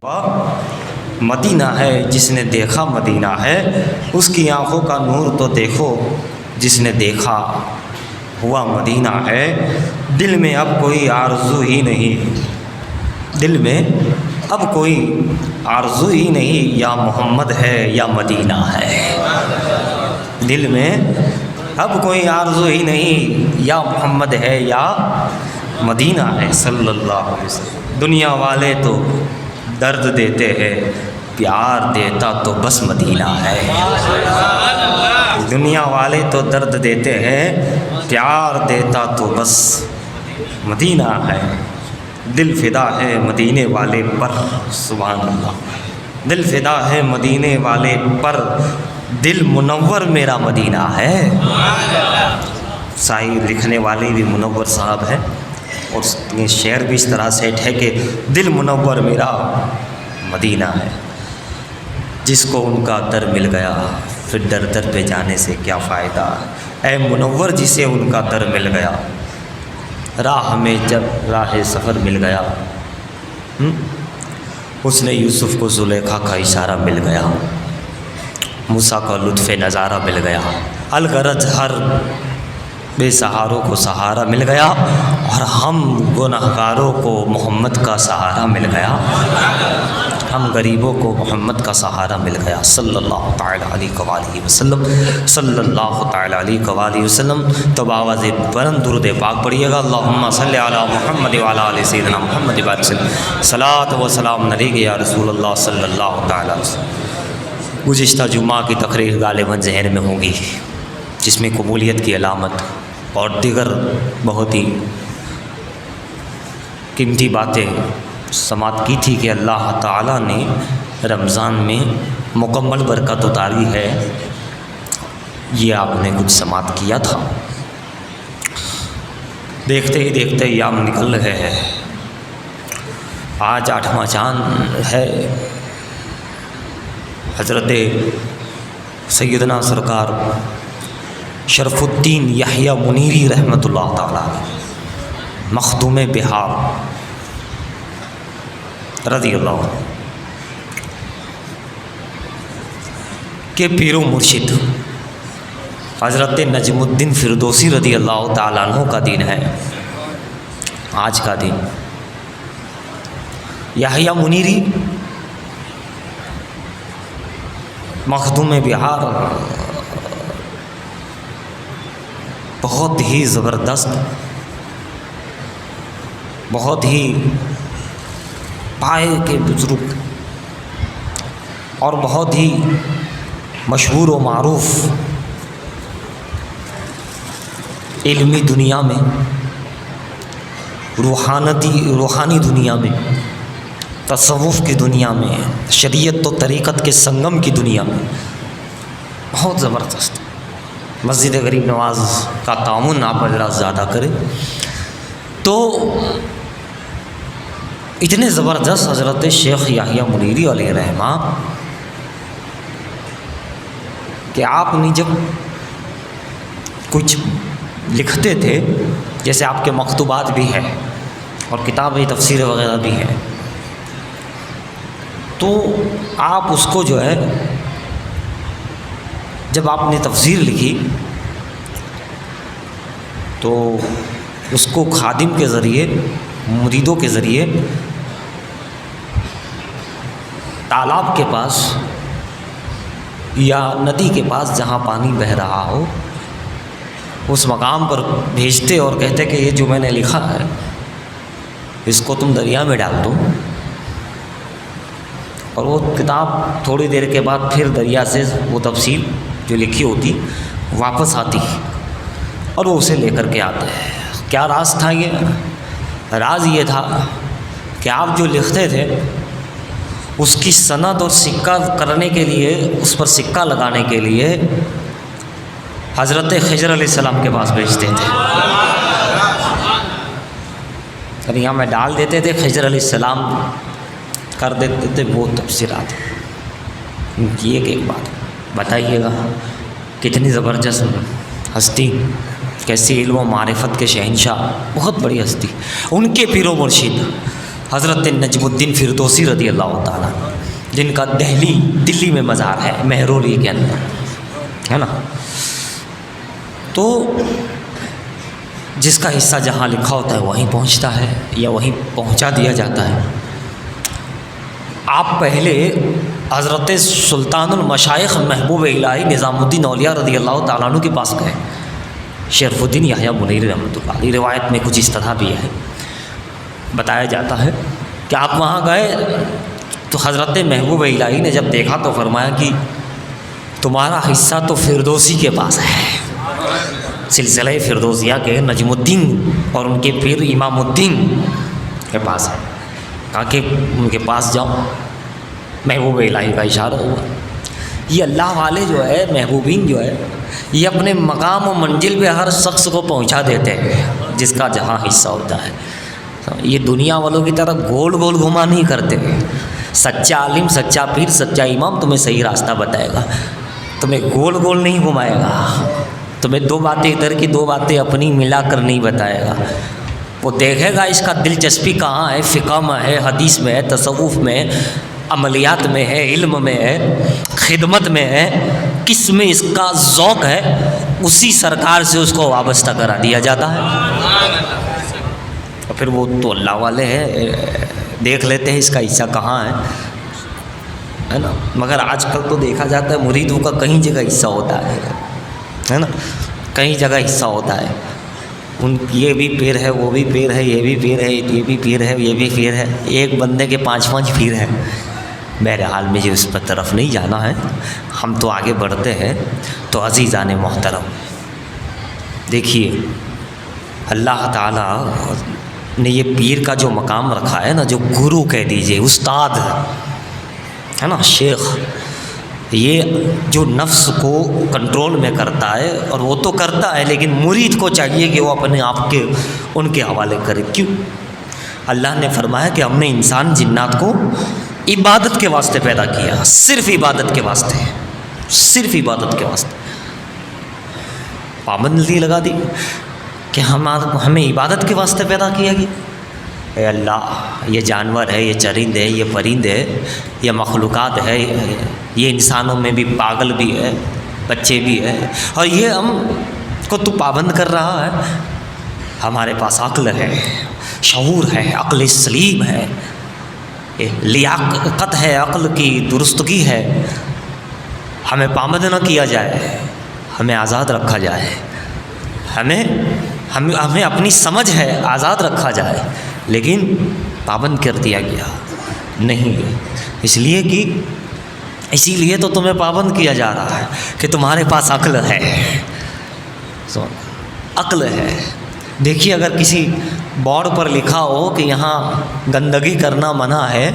مدینہ ہے جس نے دیکھا مدینہ ہے، اس کی آنکھوں کا نور تو دیکھو جس نے دیکھا ہوا مدینہ ہے۔ دل میں اب کوئی آرزو ہی نہیں، دل میں اب کوئی آرزو ہی نہیں، یا محمد ہے یا مدینہ ہے۔ دل میں اب کوئی آرزو ہی نہیں، یا محمد ہے یا مدینہ ہے صلی اللہ علیہ وسلم۔ دنیا والے تو درد دیتے ہیں، پیار دیتا تو بس مدینہ ہے۔ دنیا والے تو درد دیتے ہیں، پیار دیتا تو بس مدینہ ہے۔ دل فدا ہے مدینے والے پر، سبحان اللہ، دل فدا ہے مدینے والے پر، دل منور میرا مدینہ ہے۔ شاعر لکھنے والے بھی منور صاحب ہے، اور یہ شعر بھی اس طرح سیٹ ہے کہ دل منور میرا مدینہ ہے۔ جس کو ان کا در مل گیا، پھر در در پہ جانے سے کیا فائدہ، اے منور جسے ان کا در مل گیا، راہ میں جب راہ سفر مل گیا، اس نے یوسف کو زلیخا کا اشارہ مل گیا، موسیٰ کا لطف نظارہ مل گیا، الغرض ہر بے سہاروں کو سہارا مل گیا، اور ہم گنہگاروں کو محمد کا سہارا مل گیا، ہم غریبوں کو محمد کا سہارا مل گیا صلی اللہ تعالیٰ علیہ وآلہ وسلم، صلی اللہ تعالیٰ علیہ وآلہ وسلم۔ تو بآواز بلند درود پاک پڑھیے گا، اللہم صلی علی محمد وعلی آل سیدنا محمد وبارک وسلم، صلاۃ و سلام علیک یا رسول اللہ صلی اللہ تعالیٰ علیہ وسلم۔ گزشتہ جمعہ کی تقریر غالباً ذہن میں ہوگی، جس میں قبولیت کی علامت اور دیگر بہت ہی قیمتی باتیں سماعت کی تھی کہ اللہ تعالیٰ نے رمضان میں مکمل برکت اتاری ہے، یہ آپ نے کچھ سماعت کیا تھا۔ دیکھتے ہی دیکھتے ایام نکل رہے ہیں، آج 8واں چاند ہے۔ حضرت سیدنا سرکار شرف الدین یحییٰ منیری رحمۃ اللہ تعالیٰ مخدوم بہار رضی اللہ عنہ کے پیر و مرشد حضرت نجم الدین فردوسی رضی اللہ تعالیٰ عنہ کا دن ہے آج کا دن۔ یحییٰ منیری مخدوم بہار بہت ہی زبردست، بہت ہی پائے کے بزرگ، اور بہت ہی مشہور و معروف علمی دنیا میں، روحانی دنیا میں، تصوف کی دنیا میں، شریعت و طریقت کے سنگم کی دنیا میں بہت زبردست۔ مسجد غریب نواز کا تعاون آپ حضرات زیادہ کریں تو اتنے زبردست حضرت شیخ یحییٰ منیری علیہ رحمہ کہ آپ نے جب کچھ لکھتے تھے، جیسے آپ کے مکتوبات بھی ہیں اور کتابیں تفسیر وغیرہ بھی ہیں، تو آپ اس کو جو ہے جب آپ نے تفسیر لکھی تو اس کو خادم کے ذریعے، مریدوں کے ذریعے تالاب کے پاس یا ندی کے پاس جہاں پانی بہہ رہا ہو اس مقام پر بھیجتے اور کہتے کہ یہ جو میں نے لکھا ہے اس کو تم دریا میں ڈال دو، اور وہ کتاب تھوڑی دیر کے بعد پھر دریا سے وہ تفصیل جو لکھی ہوتی واپس آتی اور وہ اسے لے کر کے آتے ہیں۔ کیا راز تھا؟ یہ راز یہ تھا کہ آپ جو لکھتے تھے اس کی سند اور سکہ کرنے کے لیے، اس پر سکہ لگانے کے لیے حضرت خضر علیہ السلام کے پاس بھیجتے تھے، دریا میں ڈال دیتے تھے، خضر علیہ السلام کر دیتے تھے وہ تفسیرات۔ یہ ایک بات بتائیے گا کتنی زبردست ہستی، کیسی علم و معرفت کے شہنشاہ، بہت بڑی ہستی، ان کے پیر و مرشد حضرت نجم الدین فردوسی رضی اللہ تعالیٰ، جن کا دلی میں مزار ہے، مہرولی کے اندر، ہے نا. تو جس کا حصہ جہاں لکھا ہوتا ہے وہیں پہنچتا ہے یا وہیں پہنچا دیا جاتا ہے. آپ پہلے حضرت سلطان المشائخ محبوب الہی نظام الدین اولیاء رضی اللہ تعالیٰ عنہ کے پاس گئے، شرف الدین یحییٰ منیر رحمۃ اللہ علیہ. روایت میں کچھ اس طرح بھی ہے، بتایا جاتا ہے کہ آپ وہاں گئے تو حضرت محبوب الہی نے جب دیکھا تو فرمایا کہ تمہارا حصہ تو فردوسی کے پاس ہے، سلسلہ فردوسیہ کے نجم الدین اور ان کے پیر امام الدین کے پاس ہے. کہا کہ ان کے پاس جاؤ. محبوب الہی کا اشارہ ہوا. یہ اللہ والے جو ہے، محبوبین جو ہے، یہ اپنے مقام و منزل پہ ہر شخص کو پہنچا دیتے ہیں جس کا جہاں حصہ ہوتا ہے. یہ دنیا والوں کی طرح گول گول گھما نہیں کرتے. سچا عالم، سچا پیر، سچا امام تمہیں صحیح راستہ بتائے گا، تمہیں گول گول نہیں گھمائے گا، تمہیں دو باتیں ادھر کی دو باتیں اپنی ملا کر نہیں بتائے گا. وہ دیکھے گا اس کا دلچسپی کہاں ہے، فقہ میں ہے، حدیث میں ہے، تصوف میں، عملیات میں ہے، علم میں ہے، خدمت میں ہے، کس میں اس کا ذوق ہے، اسی سرکار سے اس کو وابستہ کرا دیا جاتا ہے. اور پھر وہ تو اللہ والے ہیں، دیکھ لیتے ہیں اس کا حصہ کہاں ہے نا. مگر آج کل تو دیکھا جاتا ہے مریدوں کا کہیں جگہ حصہ ہوتا ہے نا، کہیں جگہ حصہ ہوتا ہے. یہ بھی پیر ہے، وہ بھی پیر ہے، یہ بھی پیر ہے، یہ بھی پیر ہے، یہ بھی پیر ہے. ایک بندے کے 5 پیر ہیں. بہرحال مجھے اس پر طرف نہیں جانا ہے، ہم تو آگے بڑھتے ہیں. تو عزیزان محترم، دیکھیے اللہ تعالیٰ نے یہ پیر کا جو مقام رکھا ہے نا، جو گرو کہہ دیجئے، استاد ہے نا، شیخ، یہ جو نفس کو کنٹرول میں کرتا ہے، اور وہ تو کرتا ہے لیکن مرید کو چاہیے کہ وہ اپنے آپ کے ان کے حوالے کرے. کیوں؟ اللہ نے فرمایا کہ ہم نے انسان جنات کو عبادت کے واسطے پیدا کیا، صرف عبادت کے واسطے، صرف عبادت کے واسطے. پابندی لگا دی کہ ہمیں عبادت کے واسطے پیدا کیا گیا. اے اللہ، یہ جانور ہے، یہ چرند ہے، یہ پرند ہے، یہ مخلوقات ہے، یہ انسانوں میں بھی پاگل بھی ہے، بچے بھی ہے، اور یہ ہم کو تو پابند کر رہا ہے. ہمارے پاس عقل ہے، شعور ہے، عقل سلیم ہے، لیاقت ہے، عقل کی درستگی ہے. ہمیں پابند نہ کیا جائے، ہمیں آزاد رکھا جائے. ہمیں اپنی سمجھ ہے، آزاد رکھا جائے، لیکن پابند کر دیا گیا نہیں. اسی لیے تو تمہیں پابند کیا جا رہا ہے کہ تمہارے پاس عقل ہے، عقل ہے. دیکھیے اگر کسی بورڈ پر لکھا ہو کہ یہاں گندگی کرنا منع ہے،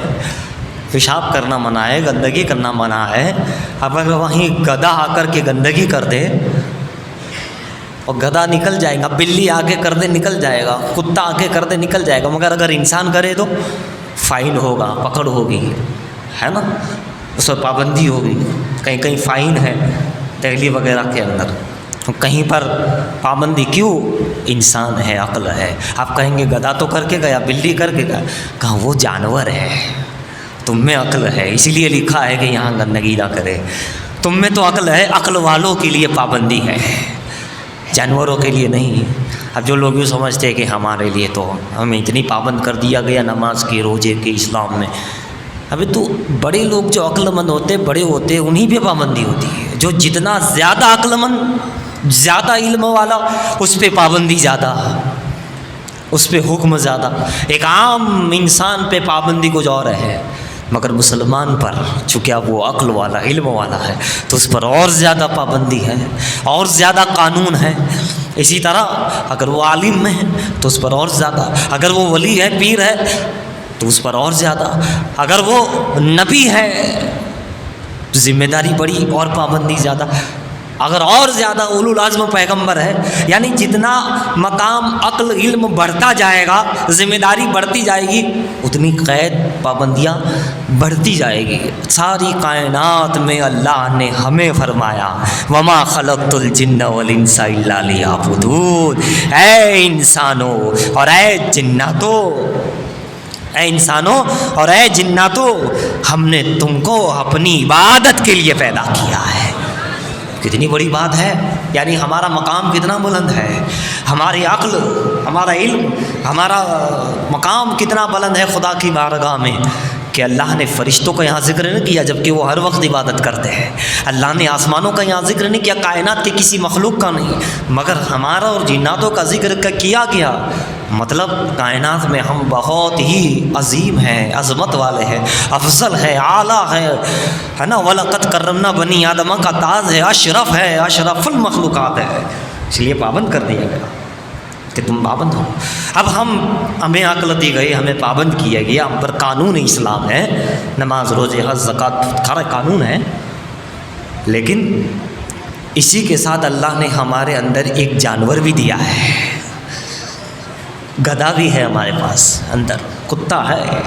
پیشاب کرنا منع ہے، گندگی کرنا منع ہے، اب اگر وہیں گدھا آ کر کے گندگی کر دے اور گدھا نکل جائے گا، بلی آ کے کر دے نکل جائے گا، کتا آ کے کر دے نکل جائے گا، مگر اگر انسان کرے تو فائن ہوگا، پکڑ ہوگی، ہے نا، اس پر پابندی ہوگی. کہیں کہیں فائن ہے دہلی وغیرہ کے اندر، کہیں پر پابندی. کیوں؟ انسان ہے، عقل ہے. آپ کہیں گے گدھا تو کر کے گیا، بلی کر کے گیا، کہاں وہ جانور ہے، تم میں عقل ہے، اسی لیے لکھا ہے کہ یہاں گندگی نہ کرے. تم میں تو عقل ہے، عقل والوں کے لیے پابندی ہے، جانوروں کے لیے نہیں. اب جو لوگ یوں سمجھتے ہیں کہ ہمارے لیے تو ہمیں اتنی پابند کر دیا گیا نماز کے، روزے کے، اسلام میں. ابھی تو بڑے لوگ جو عقل مند ہوتے، بڑے ہوتے، انہی پہ پابندی ہوتی ہے. جو جتنا زیادہ عقل مند، زیادہ علم والا، اس پہ پابندی زیادہ، اس پہ حکم زیادہ. ایک عام انسان پہ پابندی کچھ اور ہے، مگر مسلمان پر چونکہ اب وہ عقل والا، علم والا ہے، تو اس پر اور زیادہ پابندی ہے، اور زیادہ قانون ہے. اسی طرح اگر وہ عالم ہے تو اس پر اور زیادہ، اگر وہ ولی ہے، پیر ہے، تو اس پر اور زیادہ، اگر وہ نبی ہے ذمہ داری بڑی اور پابندی زیادہ، اگر اور زیادہ اولو العزم پیغمبر ہے. یعنی جتنا مقام عقل علم بڑھتا جائے گا، ذمہ داری بڑھتی جائے گی، اتنی قید پابندیاں بڑھتی جائے گی. ساری کائنات میں اللہ نے ہمیں فرمایا وما خلقت الجن والانس الا لیعبدون. اے انسانوں اور اے جناتوں، اے انسانوں اور اے جناتوں، ہم نے تم کو اپنی عبادت کے لیے پیدا کیا ہے۔ کتنی بڑی بات ہے، یعنی ہمارا مقام کتنا بلند ہے، ہماری عقل، ہمارا علم، ہمارا مقام کتنا بلند ہے خدا کی بارگاہ میں کہ اللہ نے فرشتوں کا یہاں ذکر نہیں کیا جبکہ وہ ہر وقت عبادت کرتے ہیں۔ اللہ نے آسمانوں کا یہاں ذکر نہیں کیا، کائنات کے کسی مخلوق کا نہیں، مگر ہمارا اور جناتوں کا ذکر کیا گیا۔ مطلب کائنات میں ہم بہت ہی عظیم ہیں، عظمت والے ہیں، افضل ہے، اعلیٰ ہے نا۔ وَلَقَدْ كَرَّمْنَا بَنِي آدَمَ کا تاج ہے، اشرف ہے، اشرف المخلوقات ہے، اس لیے پابند کر دیا گیا کہ تم پابند ہو۔ اب ہمیں عقل دی گئی، ہمیں پابند کیا گیا، ہم پر قانون اسلام ہے، نماز روزے حج زکوٰۃ سارا قانون ہے، لیکن اسی کے ساتھ اللہ نے ہمارے اندر ایک جانور بھی دیا ہے، گدھا بھی ہے ہمارے پاس اندر، کتا ہے،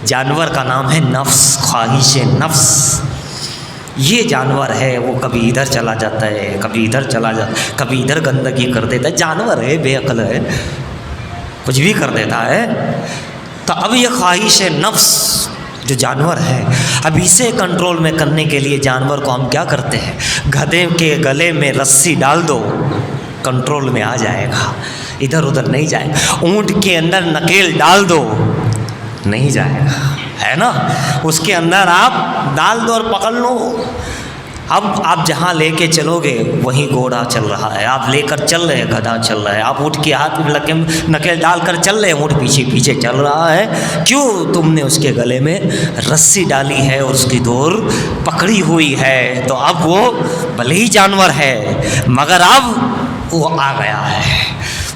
جانور کا نام ہے نفس، خواہش نفس۔ یہ جانور ہے، وہ کبھی ادھر چلا جاتا ہے، کبھی ادھر چلا جاتا ہے، کبھی ادھر گندگی کر دیتا ہے، جانور ہے، بے عقل ہے، کچھ بھی کر دیتا ہے۔ تو اب یہ خواہش نفس جو جانور ہے، اب اسے کنٹرول میں کرنے کے لیے جانور کو ہم کیا کرتے ہیں، گدھے کے گلے میں رسی ڈال دو، کنٹرول میں آ جائے گا، ادھر ادھر نہیں جائے گا۔ اونٹ کے اندر نکیل ڈال دو، نہیں جائے گا، ہے نا، اس کے اندر آپ ڈال دو اور پکڑ لو۔ اب آپ جہاں لے کے چلو گے وہیں گھوڑا چل رہا ہے، آپ لے کر چل رہے ہیں، گدھا چل رہا ہے، آپ اونٹ کے ہاتھ میں نکیل ڈال کر چل رہے ہیں، اونٹ پیچھے پیچھے چل رہا ہے۔ کیوں؟ تم نے اس کے گلے میں رسی ڈالی ہے اور اس کی ڈور پکڑی ہوئی ہے۔ تو اب وہ بھلے ہی جانور ہے مگر اب وہ آ گیا ہے،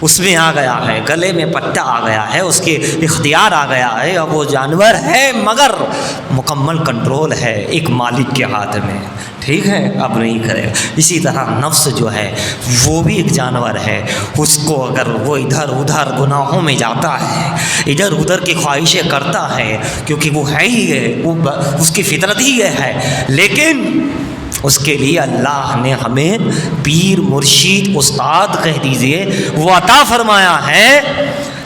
اس میں آ گیا ہے، گلے میں پٹا آ گیا ہے، اس کے اختیار آ گیا ہے، اب وہ جانور ہے مگر مکمل کنٹرول ہے ایک مالک کے ہاتھ میں، ٹھیک ہے، اب نہیں کرے گا۔ اسی طرح نفس جو ہے وہ بھی ایک جانور ہے، اس کو اگر وہ ادھر ادھر گناہوں میں جاتا ہے، ادھر ادھر کی خواہشیں کرتا ہے، کیونکہ وہ ہے ہی ہے، وہ اس کی فطرت ہی ہے، لیکن اس کے لیے اللہ نے ہمیں پیر، مرشد، استاد کہہ دیجئے، وہ عطا فرمایا ہے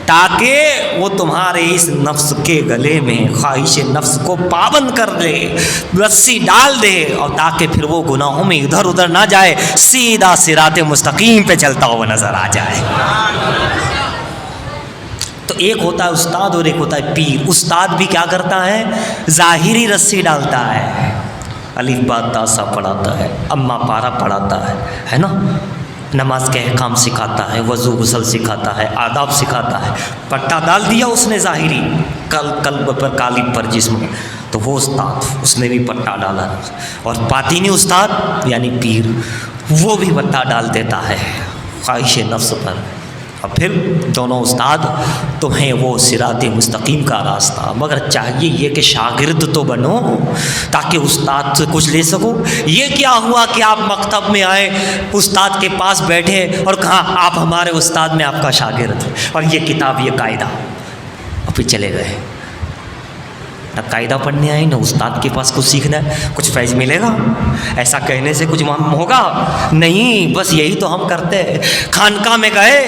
تاکہ وہ تمہارے اس نفس کے گلے میں خواہش نفس کو پابند کر دے، رسی ڈال دے، اور تاکہ پھر وہ گناہوں میں ادھر ادھر نہ جائے، سیدھا صراط مستقیم پہ چلتا ہوا نظر آ جائے۔ تو ایک ہوتا ہے استاد اور ایک ہوتا ہے پیر۔ استاد بھی کیا کرتا ہے؟ ظاہری رسی ڈالتا ہے، الف با تا سا پڑھاتا ہے، اما پارا پڑھاتا ہے نا، نماز کے احکام سکھاتا ہے، وضو غسل سکھاتا ہے، آداب سکھاتا ہے، پٹا ڈال دیا اس نے ظاہری قلب پر، قالب پر، جسم میں، تو وہ استاد، اس نے بھی پٹا ڈالا۔ اور باطینی استاد یعنی پیر، وہ بھی پٹا ڈال دیتا ہے خواہش نفس پر۔ اور پھر دونوں استاد تمہیں وہ صراط مستقیم کا راستہ، مگر چاہیے یہ کہ شاگرد تو بنو تاکہ استاد سے کچھ لے سکو۔ یہ کیا ہوا کہ آپ مکتب میں آئے، استاد کے پاس بیٹھے اور کہا آپ ہمارے استاد، میں آپ کا شاگرد، اور یہ کتاب، یہ قاعدہ، اور پھر چلے گئے۔ نہ قاعدہ پڑھنے آئے، نہ استاد کے پاس کچھ سیکھنا ہے، کچھ فیض ملے گا؟ ایسا کہنے سے کچھ ہوگا؟ نہیں، بس یہی تو ہم کرتے ہیں۔ خانقاہ میں گئے،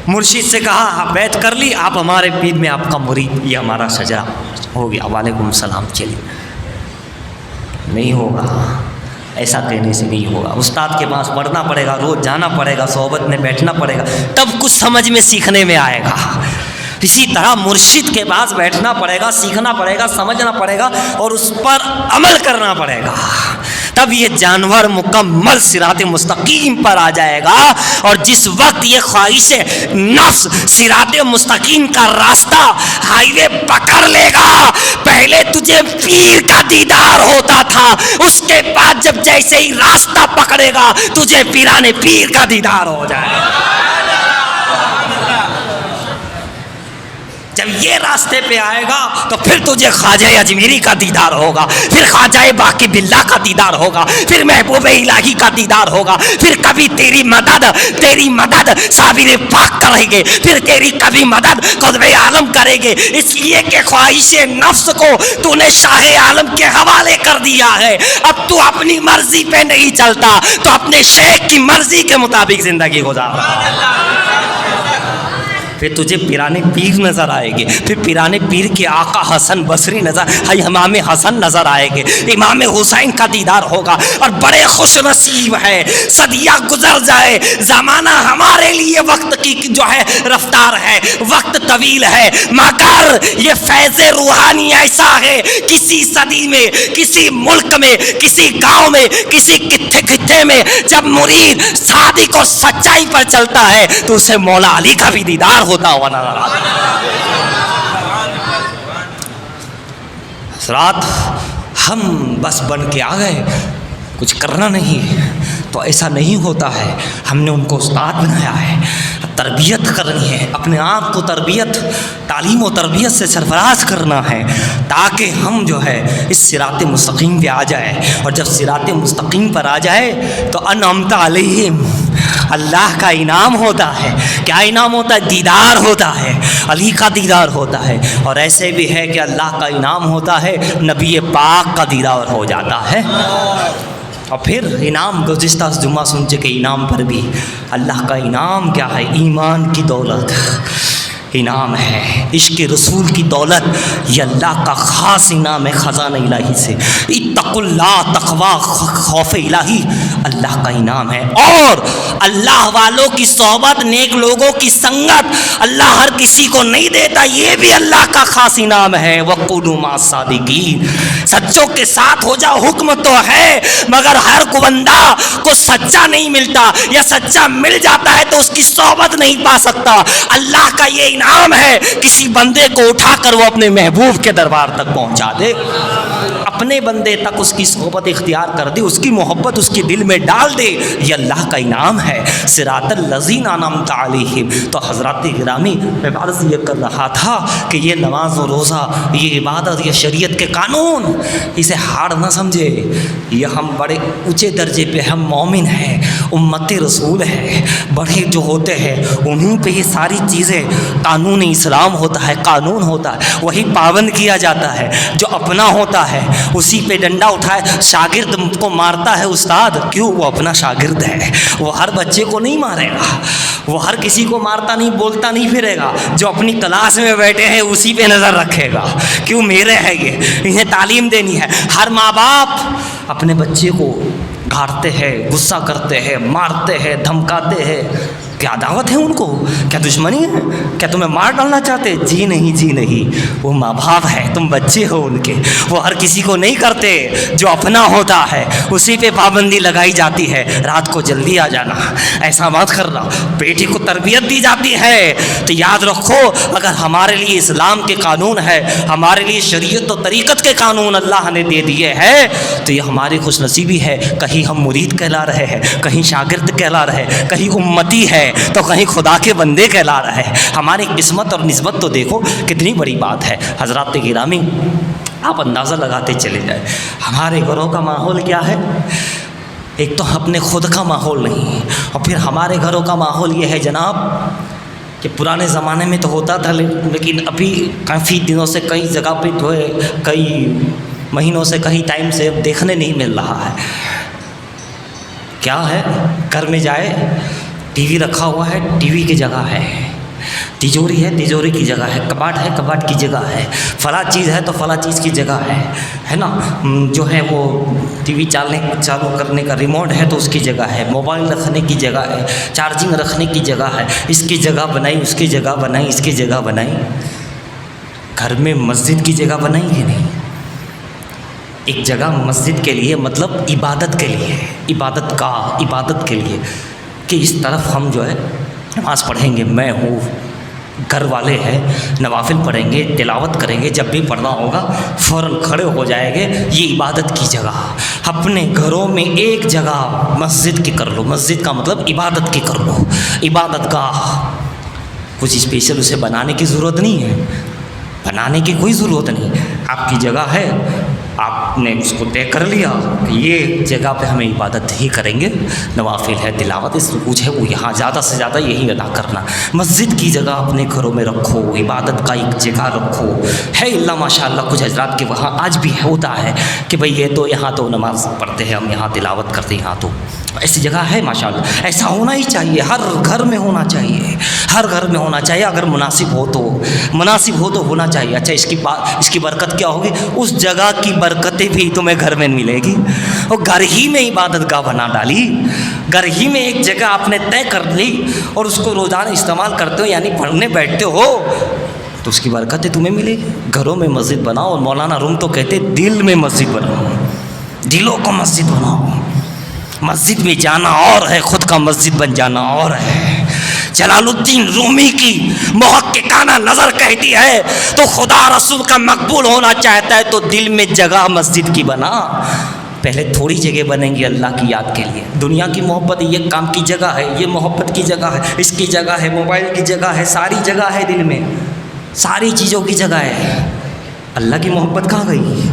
مرشد سے کہا بیعت کر لی، آپ ہمارے پیر میں آپ کا مرید، یہ ہمارا شجرہ ہو گیا، وعلیکم السلام، چلیے۔ نہیں ہوگا، ایسا کہنے سے نہیں ہوگا۔ استاد کے پاس پڑھنا پڑے گا، روز جانا پڑے گا، صحبت میں بیٹھنا پڑے گا، تب کچھ سمجھ میں سیکھنے میں آئے گا۔ اسی طرح مرشد کے پاس بیٹھنا پڑے گا، سیکھنا پڑے گا، سمجھنا پڑے گا، اور اس پر عمل کرنا پڑے گا، تب یہ جانور مکمل صراط مستقیم پر آ جائے گا۔ اور جس وقت یہ خواہش نفس صراط مستقیم کا راستہ، ہائی وے پکڑ لے گا، پہلے تجھے پیر کا دیدار ہوتا تھا، اس کے بعد جب جیسے ہی راستہ پکڑے گا تجھے پیرانے پیر کا دیدار ہو جائے گا۔ جب یہ راستے پہ آئے گا تو پھر تجھے خواجہ اجمیری کا دیدار ہوگا، پھر خواجہ باقی باللہ کا دیدار ہوگا، پھر محبوب الہی کا دیدار ہوگا، پھر کبھی تیری مدد صابر پاک کریں گے، پھر تیری کبھی مدد قطب عالم کریں گے۔ اس لیے کہ خواہش نفس کو تو نے شاہ عالم کے حوالے کر دیا ہے، اب تو اپنی مرضی پہ نہیں چلتا، تو اپنے شیخ کی مرضی کے مطابق زندگی گزار رہا ہے۔ پھر تجھے پیرانے پیر نظر آئے گے، پھر پیرانے پیر کے آقا حسن بصری امام حسن نظر آئے گے، امام حسین کا دیدار ہوگا، اور بڑے خوش نصیب ہے، صدیہ گزر جائے، زمانہ ہمارے لیے وقت کی جو ہے رفتار ہے، وقت طویل ہے، مگر یہ فیض روحانی ایسا ہے، کسی صدی میں، کسی ملک میں، کسی گاؤں میں، کسی خطے میں جب مرید صادق اور سچائی پر چلتا ہے تو اسے مولا علی کا بھی دیدار ہوتا ہوا نظر آتا ہے۔ حضرات، ہم بس بن کے آ گئے، کچھ کرنا نہیں، تو ایسا نہیں ہوتا ہے۔ ہم نے ان کو استاد بنایا ہے، تربیت کرنی ہے، اپنے آپ کو تربیت، تعلیم و تربیت سے سرفراز کرنا ہے، تاکہ ہم جو ہے اس صراط مستقیم پہ آ جائے، اور جب صراط مستقیم پر آ جائے تو انعمت علیہم، اللہ کا انعام ہوتا ہے۔ کیا انعام ہوتا ہے؟ دیدار ہوتا ہے، علی کا دیدار ہوتا ہے، اور ایسے بھی ہے کہ اللہ کا انعام ہوتا ہے، نبی پاک کا دیدار ہو جاتا ہے۔ اور پھر انعام گزشتہ جمعہ سن چکے، انعام پر بھی اللہ کا انعام کیا ہے؟ ایمان کی دولت انعام ہے، عشق رسول کی دولت یہ اللہ کا خاص انعام ہے، خزانہ الہی سے۔ اتقوا اللہ، تقوی خوف الہی اللہ کا انعام ہے، اور اللہ والوں کی صحبت، نیک لوگوں کی سنگت اللہ ہر کسی کو نہیں دیتا، یہ بھی اللہ کا خاص انعام ہے۔ وَقُولُوا مَعَ الصَّادِقِينَ، سچوں کے ساتھ ہو جاؤ، حکم تو ہے، مگر ہر کو بندہ کو سچا نہیں ملتا، یا سچا مل جاتا ہے تو اس کی صحبت نہیں پا سکتا۔ اللہ کا یہ انعام ہے، کسی بندے کو اٹھا کر وہ اپنے محبوب کے دربار تک پہنچا دے، اپنے بندے تک اس کی صحبت اختیار کر دے، اس کی محبت اس کے دل میں ڈال دے، یہ اللہ کا انعام ہے۔ صراط الذین انعمت علیہم۔ تو حضرات گرامی، میں عرض یہ کر رہا تھا کہ یہ نماز و روزہ، یہ عبادت، یہ شریعت کے قانون، اسے ہارڈ نہ سمجھے، یہ ہم بڑے اونچے درجے پہ ہم مومن ہیں، امت رسول ہے، بڑے جو ہوتے ہیں انہیں پہ یہ ساری چیزیں، قانون اسلام ہوتا ہے، قانون ہوتا ہے، وہی پابند کیا جاتا ہے۔ جو اپنا ہوتا ہے اسی پہ ڈنڈا اٹھائے، شاگرد کو مارتا ہے استاد، کیوں؟ وہ اپنا شاگرد ہے، وہ ہر بچے کو نہیں مارے گا، وہ ہر کسی کو مارتا نہیں، بولتا نہیں پھرے گا، جو اپنی کلاس میں بیٹھے ہیں اسی پہ نظر رکھے گا، کیوں؟ میرے ہے یہ، انہیں تعلیم دینی ہے۔ ہر ماں باپ اپنے بچے کو گھاڑتے ہیں، غصہ کرتے ہیں، مارتے ہیں، دھمکاتے ہیں، کیا عداوت ہے ان کو؟ کیا دشمنی ہے؟ کیا تمہیں مار ڈالنا چاہتے؟ جی نہیں، جی نہیں، وہ ماں باپ ہے، تم بچے ہو ان کے، وہ ہر کسی کو نہیں کرتے، جو اپنا ہوتا ہے اسی پہ پابندی لگائی جاتی ہے۔ رات کو جلدی آ جانا، ایسا مت کرنا، بیٹی کو تربیت دی جاتی ہے، تو یاد رکھو اگر ہمارے لیے اسلام کے قانون ہے، ہمارے لیے شریعت و طریقت کے قانون اللہ نے دے دیے ہیں، تو یہ ہماری خوش نصیبی ہے۔ کہیں ہم مرید کہلا رہے ہیں، کہیں شاگرد کہلا رہے ہیں، کہیں امتی ہے تو کہیں خدا کے بندے کہلا رہے ہیں۔ ہماری قسمت اور نسبت تو دیکھو کتنی بڑی بات ہے۔ حضرات گرامی، آپ اندازہ لگاتے چلے جائیں ہمارے گھروں کا ماحول کیا ہے۔ ایک تو اپنے خود کا ماحول نہیں، اور پھر ہمارے گھروں کا ماحول یہ ہے جناب کہ پرانے زمانے میں تو ہوتا تھا، لیکن ابھی کافی دنوں سے کئی جگہ پہ جو ہے، کئی مہینوں سے، کئی ٹائم سے اب دیکھنے نہیں مل رہا ہے۔ کیا ہے؟ گھر میں جائے ٹی وی رکھا ہوا ہے، ٹی وی کی جگہ ہے، تجوری ہے، تجوری کی جگہ ہے، کباٹ ہے، کباٹ کی جگہ ہے، فلاں چیز ہے تو فلاں چیز کی جگہ ہے نا، جو ہے وہ ٹی وی چالو کرنے کا ریموٹ ہے تو اس کی جگہ ہے، موبائل رکھنے کی جگہ ہے، چارجنگ رکھنے کی جگہ ہے، اس کی جگہ بنائی، اس کی جگہ بنائی، اس کی جگہ بنائی۔ گھر میں مسجد کی جگہ بنائی ہے نہیں، ایک جگہ مسجد کے لیے، مطلب عبادت کے لیے، عبادت کا، عبادت کے لیے، کہ اس طرف ہم جو ہے نماز پڑھیں گے، میں ہوں، گھر والے ہیں، نوافل پڑھیں گے، تلاوت کریں گے، جب بھی پڑھنا ہوگا فوراً کھڑے ہو جائیں گے، یہ عبادت کی جگہ۔ اپنے گھروں میں ایک جگہ مسجد کی کر لو، مسجد کا مطلب عبادت کی کر لو، عبادت گاہ۔ کچھ اسپیشل اسے بنانے کی ضرورت نہیں ہے، بنانے کی کوئی ضرورت نہیں، آپ کی جگہ ہے، آپ نے اس کو طے کر لیا کہ یہ جگہ پہ ہمیں عبادت ہی کریں گے، نوافل ہے، تلاوت اس کچھ ہے، وہ یہاں زیادہ سے زیادہ یہی ادا کرنا۔ مسجد کی جگہ اپنے گھروں میں رکھو، عبادت کا ایک جگہ رکھو۔ ہے اللہ ماشاء اللہ کچھ حضرات کے وہاں آج بھی ہوتا ہے کہ بھئی یہ تو یہاں تو نماز پڑھتے ہیں ہم، یہاں تلاوت کرتے ہیں، یہاں تو ایسی جگہ ہے ماشاءاللہ، ایسا ہونا ہی چاہیے، ہر گھر میں ہونا چاہیے، ہر گھر میں ہونا چاہیے، اگر مناسب ہو تو ہونا چاہیے۔ اچھا اس کی برکت کیا ہوگی؟ اس جگہ کی برکتیں بھی تمہیں گھر میں ملے گی۔ اور گھر ہی میں عبادت گاہ بنا ڈالی، گھر ہی میں ایک جگہ آپ نے طے کر لی اور اس کو روزانہ استعمال کرتے ہو، یعنی پڑھنے بیٹھتے ہو تو اس کی برکتیں تمہیں ملے گی۔ گھروں میں مسجد بناؤ، اور مولانا روم تو کہتے دل میں مسجد بناؤ، دلوں کو مسجد بناؤ۔ مسجد میں جانا اور ہے، خود کا مسجد بن جانا اور ہے۔ جلال الدین رومی کی محققانہ نظر کہتی ہے تو خدا رسول کا مقبول ہونا چاہتا ہے تو دل میں جگہ مسجد کی بنا۔ پہلے تھوڑی جگہ بنیں گی اللہ کی یاد کے لیے، دنیا کی محبت، یہ کام کی جگہ ہے، یہ محبت کی جگہ ہے، اس کی جگہ ہے، موبائل کی جگہ ہے، ساری جگہ ہے دل میں، ساری چیزوں کی جگہ ہے۔ اللہ کی محبت کہاں گئی؟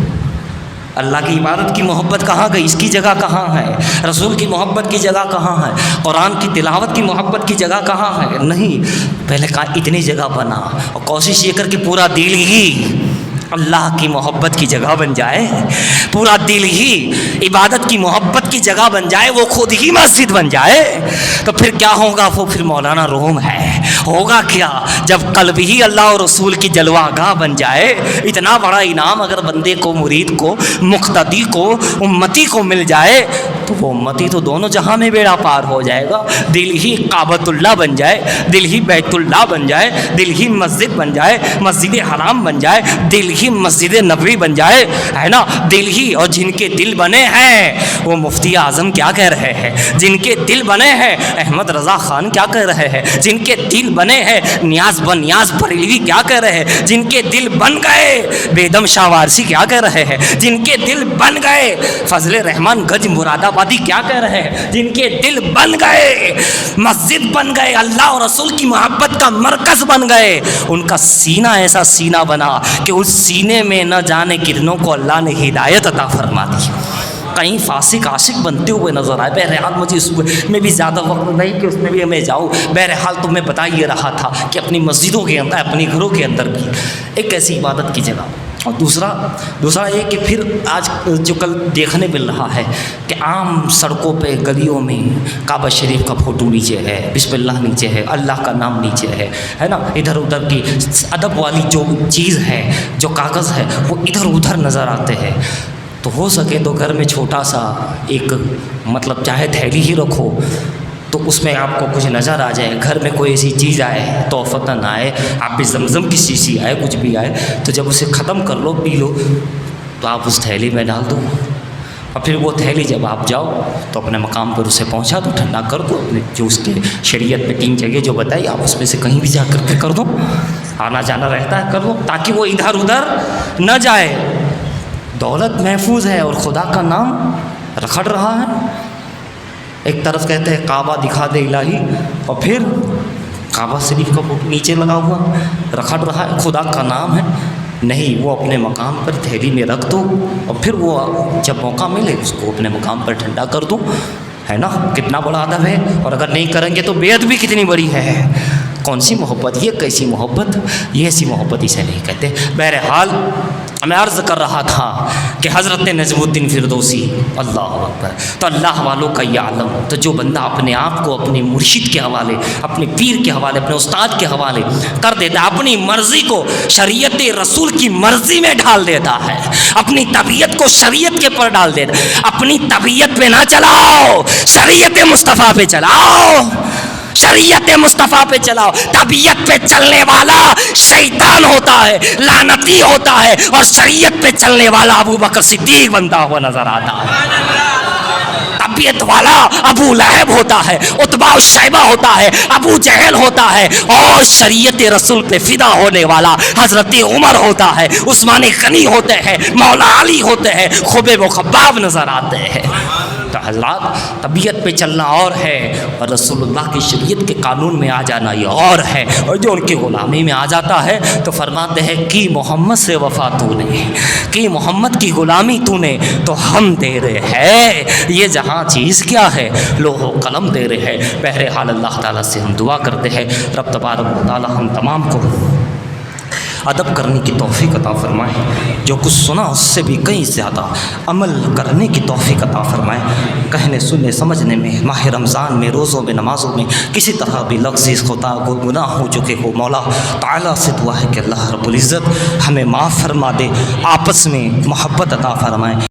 اللہ کی عبادت کی محبت کہاں گئی؟ اس کی جگہ کہاں ہے؟ رسول کی محبت کی جگہ کہاں ہے؟ قرآن کی تلاوت کی محبت کی جگہ کہاں ہے؟ نہیں، پہلے کہا اتنی جگہ بنا، اور کوشش یہ کر کے پورا دل ہی اللہ کی محبت کی جگہ بن جائے، پورا دل ہی عبادت کی محبت کی جگہ بن جائے، وہ خود ہی مسجد بن جائے، تو پھر کیا ہوگا؟ وہ پھر مولانا روم ہے۔ ہوگا کیا؟ جب قلب ہی اللہ اور رسول کی جلوہ گاہ بن جائے، اتنا بڑا انعام اگر بندے کو، مرید کو، مقتدی کو، امتی کو مل جائے تو وہ امتی تو دونوں جہاں میں بیڑا پار ہو جائے گا۔ دل ہی کعبۃ اللہ بن جائے، دل ہی بیت اللہ بن جائے، دل ہی مسجد بن جائے، مسجد حرام بن جائے، دل ہی مسجد نبوی بن جائے، ہے نا؟ دل ہی، اور جن کے دل بنے ہیں وہ مفتی اعظم کیا کہہ رہے ہیں، جن کے دل بنے ہیں احمد رضا خان کیا کہہ رہے ہیں، جن کے دل بنے ہیں نیاز بنیاز بریلوی کیا کہہ رہے ہیں، جن کے دل بن گئے بیدم شاہ وارسی کیا کہہ رہے ہیں، جن کے دل بن گئے فضل رحمان گنج مراد آبادی کیا کہہ رہے ہیں، جن کے دل بن گئے مسجد بن گئے، اللہ اور رسول کی محبت کا مرکز بن گئے، ان کا سینہ ایسا سینہ بنا کہ اس سینے میں نہ جانے کتنوں کو اللہ نے ہدایت عطا فرما دی۔ کہیں فاسق عاشق بنتے ہوئے نظر آئے۔ بہرحال مجھے اس میں بھی زیادہ وقت نہیں کہ اس میں بھی میں جاؤں، بہرحال تو میں بتا یہ رہا تھا کہ اپنی مسجدوں کے اندر، اپنی گھروں کے اندر بھی ایک ایسی عبادت کی جگہ۔ اور دوسرا یہ کہ پھر آج جو کل دیکھنے مل رہا ہے کہ عام سڑکوں پہ گلیوں میں کعبہ شریف کا فوٹو نیچے ہے، بسم اللہ نیچے ہے، اللہ کا نام نیچے ہے نا، ادھر ادھر کی ادب والی جو چیز ہے، جو کاغذ ہے، وہ ادھر ادھر نظر آتے ہیں۔ تو ہو سکے تو گھر میں چھوٹا سا ایک مطلب چاہے تھیلی ہی رکھو تو اس میں آپ کو کچھ نظر آ جائے، گھر میں کوئی ایسی چیز آئے، تحفتاً آئے، آپ بھی زمزم کی شیشی آئے، کچھ بھی آئے، تو جب اسے ختم کر لو، پی لو، تو آپ اس تھیلی میں ڈال دو، اور پھر وہ تھیلی جب آپ جاؤ تو اپنے مقام پر اسے پہنچا دو، ٹھنڈا کر دو، جو اس کے شریعت میں 3 جگہ جو بتائی آپ اس میں سے کہیں بھی جا کر کے کر دو، آنا جانا رہتا ہے کر دو، تاکہ وہ ادھر ادھر نہ جائے۔ دولت محفوظ ہے اور خدا کا نام رکھڑ رہا ہے۔ ایک طرف کہتے ہیں کعبہ دکھا دے الہی، اور پھر کعبہ شریف کا نیچے لگا ہوا رکھڑ رہا ہے، خدا کا نام ہے۔ نہیں، وہ اپنے مقام پر تھیلی میں رکھ دو، اور پھر وہ جب موقع ملے اس کو اپنے مقام پر ٹھنڈا کر دو، ہے نا؟ کتنا بڑا ادب ہے، اور اگر نہیں کریں گے تو بے ادبی کتنی بڑی ہے۔ کون سی محبت یہ، کیسی محبت یہ، ایسی محبت اسے نہیں کہتے۔ بہرحال میں عرض کر رہا تھا کہ حضرت نجم الدین فردوسی، اللہ اکبر، تو اللہ والوں کا یہ عالم، تو جو بندہ اپنے آپ کو اپنے مرشد کے حوالے، اپنے پیر کے حوالے، اپنے استاد کے حوالے کر دیتا ہے، اپنی مرضی کو شریعت رسول کی مرضی میں ڈال دیتا ہے، اپنی طبیعت کو شریعت کے پر ڈال دیتا ہے، اپنی طبیعت پہ نہ چلاؤ، شریعت مصطفیٰ پہ چلاؤ، شریعت مصطفیٰ پہ چلاؤ۔ طبیعت پہ چلنے والا شیطان ہوتا ہے، لعنتی ہوتا ہے، اور شریعت پہ چلنے والا ابو بکر صدیق بنتا ہوا نظر آتا ہے۔ طبیعت والا ابو لہب ہوتا ہے، عتبہ و شیبہ ہوتا ہے، ابو جہل ہوتا ہے، اور شریعت رسول پہ فدا ہونے والا حضرت عمر ہوتا ہے، عثمان غنی ہوتے ہیں، مولا علی ہوتے ہیں، خبیب و خباب نظر آتے ہیں۔ تو حضرات، طبیعت پہ چلنا اور ہے، اور رسول اللہ کی شریعت کے قانون میں آ جانا یہ اور ہے، اور جو ان کی غلامی میں آ جاتا ہے تو فرماتے ہیں کہ محمد سے وفا تو نے کی، محمد کی غلامی تو نے تو ہم دے رہے ہیں، یہ جہاں چیز کیا ہے، لوح و قلم دے رہے ہیں۔ بہرحال اللہ تعالیٰ سے ہم دعا کرتے ہیں رب تبارک و تعالیٰ ہم تمام کو ادب کرنے کی توفیق عطا فرمائے، جو کچھ سنا اس سے بھی کئی زیادہ عمل کرنے کی توفیق عطا فرمائے۔ کہنے سننے سمجھنے میں ماہ رمضان میں روزوں میں نمازوں میں کسی طرح بھی لغزش خطا گناہ ہو چکے ہو، مولا تعالیٰ سے دعا ہے کہ اللہ رب العزت ہمیں معاف فرما دے، آپس میں محبت عطا فرمائے۔